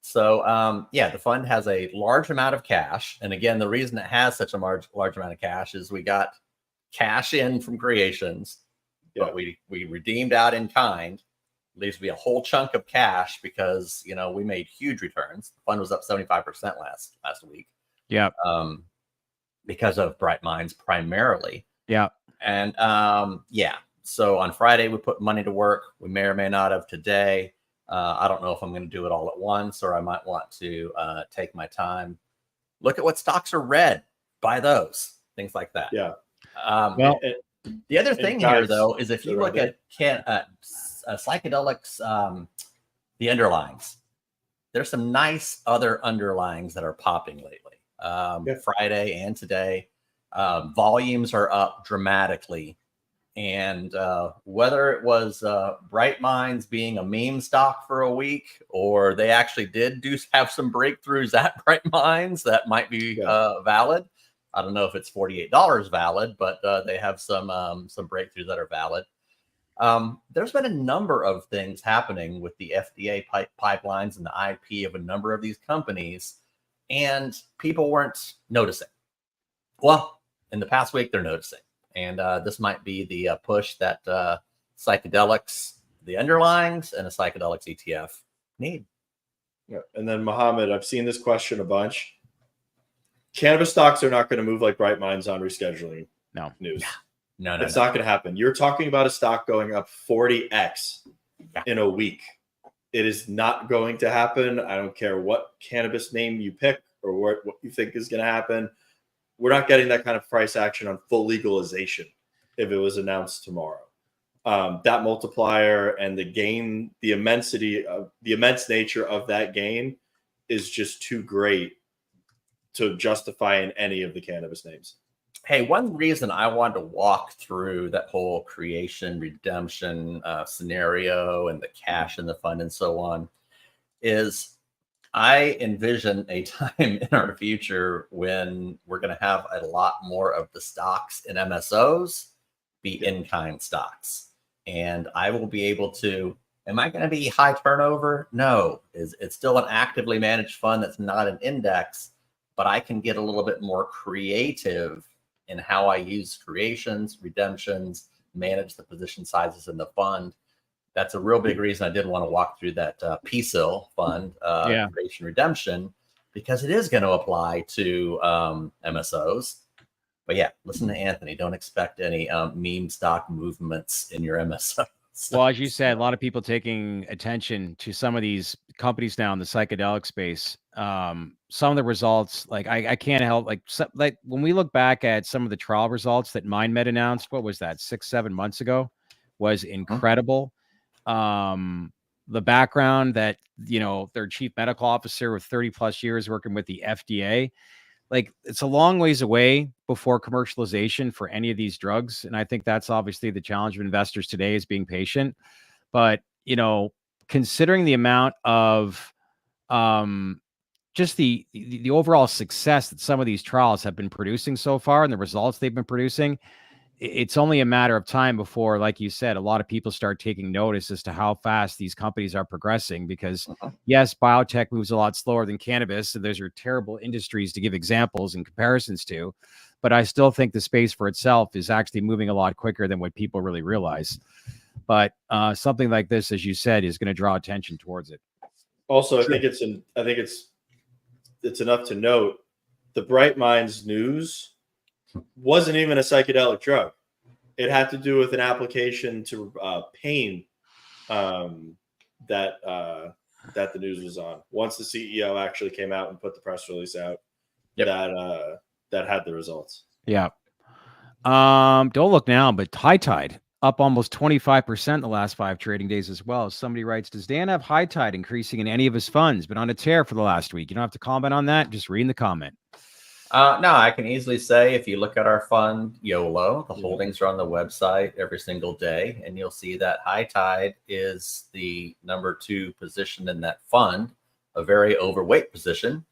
So the fund has a large amount of cash. And again, the reason it has such a large amount of cash is we got cash in from creations, but we redeemed out in kind. Leaves me a whole chunk of cash because we made huge returns. The fund was up 75% last week. Yeah. Because of Bright Minds primarily. Yeah. And so on Friday we put money to work. We may or may not have today. I don't know if I'm going to do it all at once, or I might want to take my time, look at what stocks are red, buy those, things like that. Yeah. The other thing here, though, is if you look at psychedelics, the underlyings, there's some nice other underlyings that are popping lately. Friday and today, volumes are up dramatically. And whether it was Bright Minds being a meme stock for a week, or they actually did have some breakthroughs at Bright Minds that might be valid. I don't know if it's $48 valid, but they have some breakthroughs that are valid. There's been a number of things happening with the FDA pipelines and the IP of a number of these companies, and people weren't noticing. Well, in the past week, they're noticing. And this might be the push that psychedelics, the underlyings, and a psychedelics ETF need. Yeah. And then Mohammed, I've seen this question a bunch. Cannabis stocks are not going to move like Bright Minds on rescheduling news. No. It's not going to happen. You're talking about a stock going up 40x in a week. It is not going to happen. I don't care what cannabis name you pick or what you think is going to happen. We're not getting that kind of price action on full legalization. if it was announced tomorrow. That multiplier and the immense nature of that gain is just too great to justify in any of the cannabis names. Hey, one reason I wanted to walk through that whole creation, redemption scenario and the cash in the fund and so on is I envision a time in our future when we're going to have a lot more of the stocks in MSOs be in-kind stocks. And I will be able to, am I going to be high turnover? No. It's still an actively managed fund that's not an index, but I can get a little bit more creative in how I use creations, redemptions, manage the position sizes in the fund. That's a real big reason I did want to walk through that PSIL fund, creation redemption, because it is going to apply to MSOs. But yeah, listen to Anthony. Don't expect any meme stock movements in your MSOs. Well, as you said, a lot of people taking attention to some of these companies now in the psychedelic space. Some of the results, like I can't help, like when we look back at some of the trial results that MindMed announced, what was that, 6-7 months ago, was incredible. The background that, their chief medical officer with 30 plus years working with the FDA, like it's a long ways away before commercialization for any of these drugs. And I think that's obviously the challenge of investors today is being patient. But, considering the amount of just the overall success that some of these trials have been producing so far and the results they've been producing, it's only a matter of time before, like you said, a lot of people start taking notice as to how fast these companies are progressing. Because yes, biotech moves a lot slower than cannabis, and those are terrible industries to give examples and comparisons to. But I still think the space for itself is actually moving a lot quicker than what people really realize. But something like this, as you said, is going to draw attention towards it. Also, I think it's enough to note the Bright Minds news wasn't even a psychedelic drug. It had to do with an application to pain that the news was on. Once the CEO actually came out and put the press release out, that had the results. Yeah. Don't look now, but High Tide up almost 25% the last 5 trading days as well. Somebody writes, does Dan have High Tide increasing in any of his funds? Been on a tear for the last week. You don't have to comment on that. Just read in the comment. No, I can easily say if you look at our fund, YOLO, the holdings are on the website every single day, and you'll see that High Tide is the number 2 position in that fund, a very overweight position.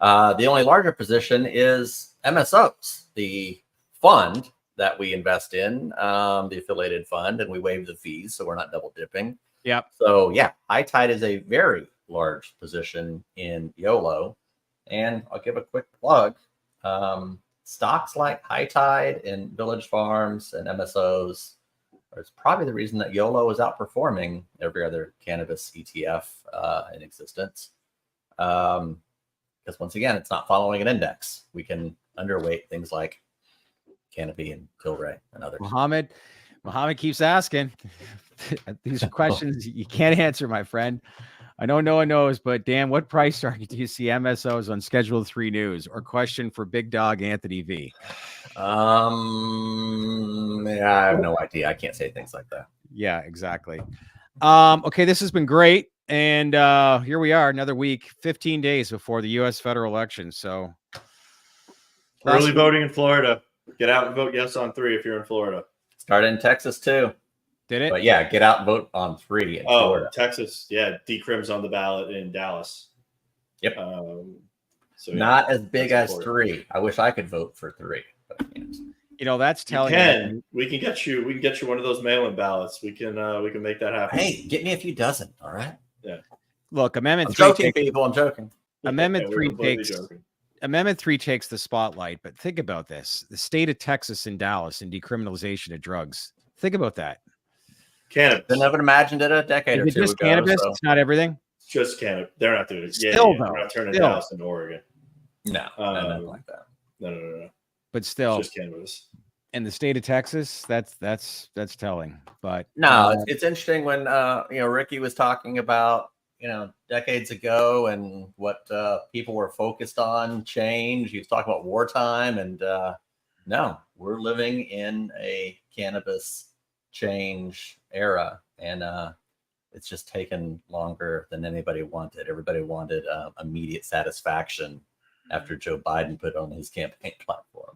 The only larger position is MSOS, the fund that we invest in, the affiliated fund, and we waive the fees, so we're not double dipping. Yep. So yeah, High Tide is a very large position in YOLO, and I'll give a quick plug. Stocks like High Tide and Village Farms and MSOs is probably the reason that YOLO is outperforming every other cannabis ETF in existence. Because once again, it's not following an index. We can underweight things like Canopy and Tilray and others. Muhammad keeps asking. These are questions you can't answer, my friend. I know no one knows, but Dan, what price target do you see MSOs on Schedule 3 news? Or question for Big Dog Anthony V? I have no idea. I can't say things like that. Yeah, exactly. Okay, this has been great. And here we are, another week, 15 days before the U.S. federal election. So early voting in Florida. Get out and vote yes on 3 if you're in Florida. Started in Texas too. Did it? But yeah, get out and vote on 3 in Florida. Texas. Yeah, decrim's on the ballot in Dallas. Yep. So yeah, not as big as 3. I wish I could vote for 3. But I can't. That's telling you. We can get you one of those mail-in ballots. We can make that happen. Hey, get me a few dozen, all right? Yeah. Look, Amendment 3 joking, people. I'm joking. Amendment 3 takes the spotlight, but think about this. The state of Texas and Dallas and decriminalization of drugs. Think about that. Cannabis. Couldn't have imagined it a decade or 2 just ago. Cannabis, so. It's not everything. It's just cannabis. They're not doing it. Still, They're not turning Dallas into Oregon. No, nothing like that. No. But still, it's just cannabis. In the state of Texas, that's telling. But no, it's interesting when Ricky was talking about decades ago and what people were focused on change. He was talking about wartime, and no, we're living in a cannabis change era, and it's just taken longer than anybody wanted. Everybody wanted immediate satisfaction after Joe Biden put on his campaign platform,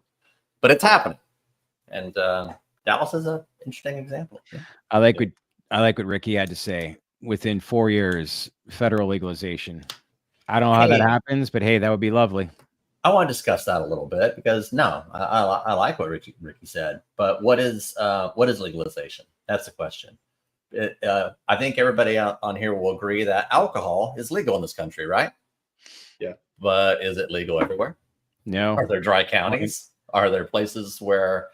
but it's happening. And Dallas is an interesting example. Yeah. I like what Ricky had to say. Within 4 years, federal legalization. I don't know how that happens, but hey, that would be lovely. I want to discuss that a little bit because I like what Ricky said, but what is legalization? That's the question. I think everybody on here will agree that alcohol is legal in this country, right? Yeah. But is it legal everywhere? No. Are there dry counties? Are there places where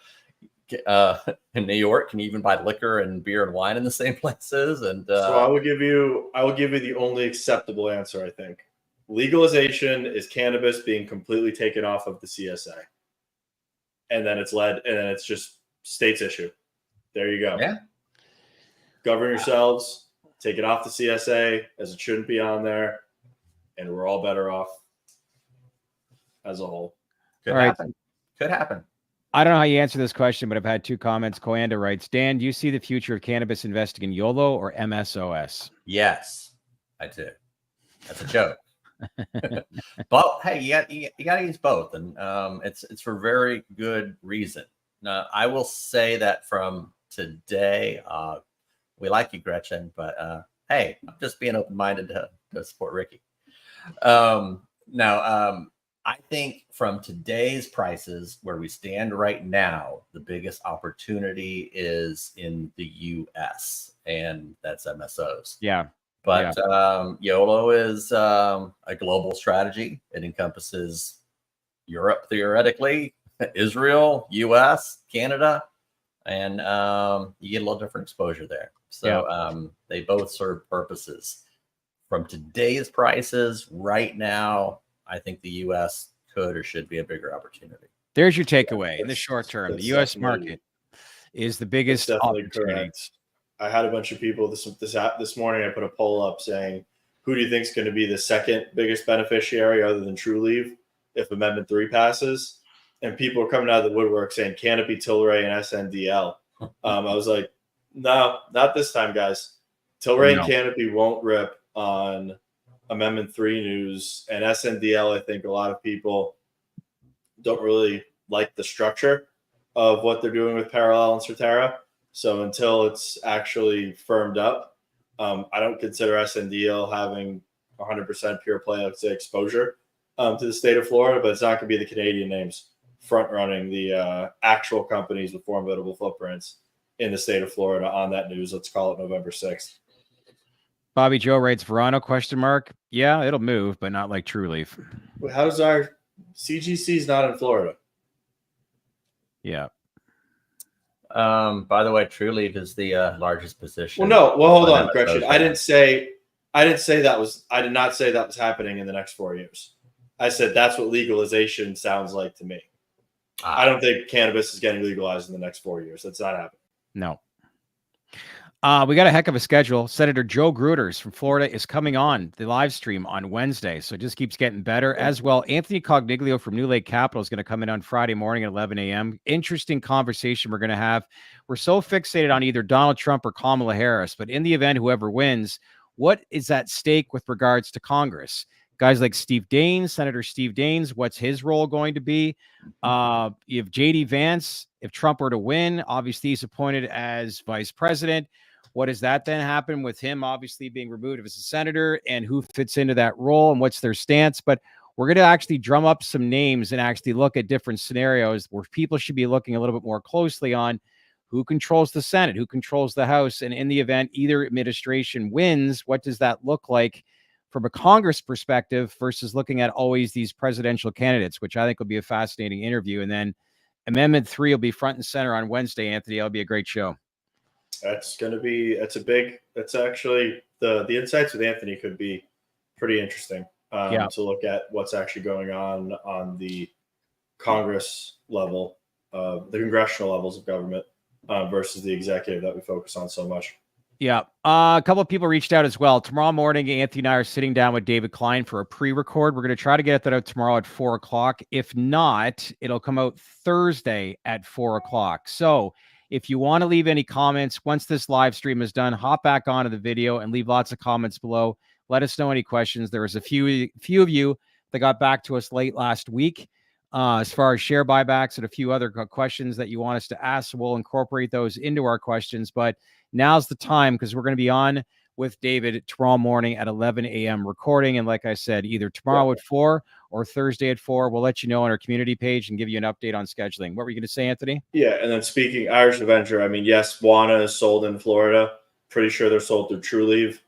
in New York can you even buy liquor and beer and wine in the same places? And so I will give you the only acceptable answer. I think legalization is cannabis being completely taken off of the CSA, and then it's just states issue. There you go. Yeah. Govern yourselves. Take it off the CSA as it shouldn't be on there, and we're all better off as a whole. Could happen. Could happen. I don't know how you answer this question, but I've had 2 comments. Coanda writes, Dan, do you see the future of cannabis investing in YOLO or MSOS? Yes, I do. That's a joke. But hey, you got to use both, and it's for very good reason. Now, I will say that from today, we like you, Gretchen, but hey, I'm just being open-minded to support Ricky. I think from today's prices, where we stand right now, the biggest opportunity is in the US, and that's MSOs. Yeah. But YOLO is a global strategy. It encompasses Europe, theoretically, Israel, US, Canada, and you get a little different exposure there. So they both serve purposes. From today's prices right now, I think the U.S. could or should be a bigger opportunity. There's your takeaway in the short term. The U.S. market is the biggest opportunity. Correct. I had a bunch of people this morning. I put a poll up saying, who do you think is going to be the second biggest beneficiary other than TrueLeaf if Amendment 3 passes? And people are coming out of the woodwork saying Canopy, Tilray, and SNDL. I was like, no, not this time, guys. Tilray and Canopy won't rip on Amendment 3 news, and SNDL, I think a lot of people don't really like the structure of what they're doing with Parallel and Certara. So until it's actually firmed up, I don't consider SNDL having 100% pure play, let's say, exposure to the state of Florida, but it's not going to be the Canadian names front running the actual companies with formidable footprints in the state of Florida on that news. Let's call it November 6th. Bobby Joe writes, Verano, question mark. Yeah, it'll move, but not like TrueLeaf. Wait, how does our CGC's not in Florida? Yeah. By the way, TrueLeaf is the largest position. Well, hold on, Gretchen. I did not say that was happening in the next 4 years. I said that's what legalization sounds like to me. I don't think cannabis is getting legalized in the next 4 years. That's not happening. No. We got a heck of a schedule. Senator Joe Gruters from Florida is coming on the live stream on Wednesday, so it just keeps getting better. As well, Anthony Cogniglio from New Lake Capital is going to come in on Friday morning at 11 a.m. Interesting conversation we're going to have. We're so fixated on either Donald Trump or Kamala Harris, but in the event, whoever wins, what is at stake with regards to Congress? Guys like Steve Daines, Senator Steve Daines, what's his role going to be? You have J.D. Vance. If Trump were to win, obviously he's appointed as vice president. What does that then happen with him obviously being removed as a senator, and who fits into that role and what's their stance? But we're going to actually drum up some names and actually look at different scenarios where people should be looking a little bit more closely on who controls the Senate, who controls the House. And in the event either administration wins, what does that look like from a Congress perspective versus looking at always these presidential candidates, which I think will be a fascinating interview. And then Amendment 3 will be front and center on Wednesday, Anthony. That'll be a great show. That's actually the insights with Anthony could be pretty interesting to look at what's actually going on the Congress level, the congressional levels of government versus the executive that we focus on so much. Yeah. A couple of people reached out as well. Tomorrow morning, Anthony and I are sitting down with David Klein for a pre-record. We're going to try to get that out tomorrow at 4:00. If not, it'll come out Thursday at 4:00. So if you want to leave any comments, once this live stream is done, hop back onto the video and leave lots of comments below. Let us know any questions. There was a few of you that got back to us late last week as far as share buybacks and a few other questions that you want us to ask. So we'll incorporate those into our questions. But now's the time, because we're going to be on with David tomorrow morning at 11 a.m. recording. And like I said, either tomorrow at 4 or Thursday at 4. We'll let you know on our community page and give you an update on scheduling. What were you going to say, Anthony? Yeah, and then speaking Irish Avenger, I mean, yes, Wana is sold in Florida. Pretty sure they're sold through TrueLeaf.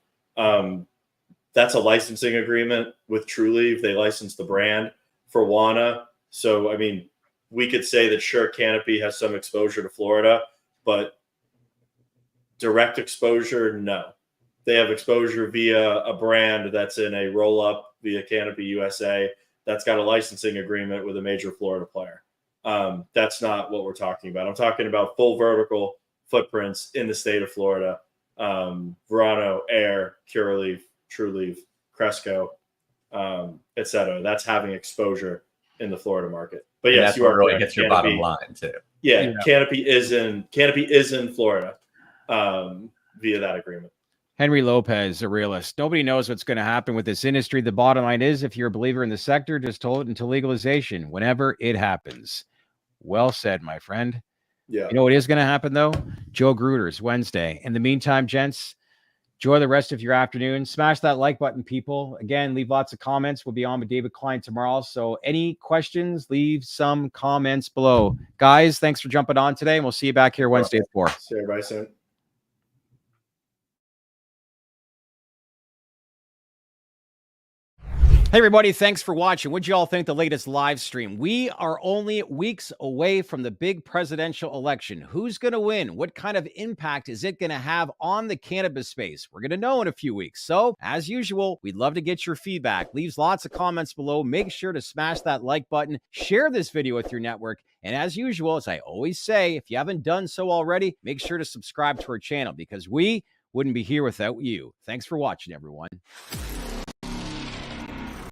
That's a licensing agreement with TrueLeaf. They license the brand for Wana. So, I mean, we could say that sure, Canopy has some exposure to Florida, but direct exposure, no. They have exposure via a brand that's in a roll-up via Canopy USA that's got a licensing agreement with a major Florida player. That's not what we're talking about. I'm talking about full vertical footprints in the state of Florida. Verano, Air, Curaleaf, TrueLeaf, Cresco, et cetera. That's having exposure in the Florida market. But yes, you are really correct. gets your bottom line too. Yeah, Canopy is in Florida via that agreement. Henry Lopez, a realist. Nobody knows what's going to happen with this industry. The bottom line is, if you're a believer in the sector, just hold it until legalization, whenever it happens. Well said, my friend. Yeah. You know what is going to happen, though? Joe Gruder's Wednesday. In the meantime, gents, enjoy the rest of your afternoon. Smash that like button, people. Again, leave lots of comments. We'll be on with David Klein tomorrow. So any questions, leave some comments below. Guys, thanks for jumping on today, and we'll see you back here Wednesday at 4. See everybody soon. Hey, everybody. Thanks for watching. What'd you all think the latest live stream? We are only weeks away from the big presidential election. Who's going to win? What kind of impact is it going to have on the cannabis space? We're going to know in a few weeks. So, as usual, we'd love to get your feedback. Leave lots of comments below. Make sure to smash that like button. Share this video with your network. And as usual, as I always say, if you haven't done so already, make sure to subscribe to our channel, because we wouldn't be here without you. Thanks for watching, everyone.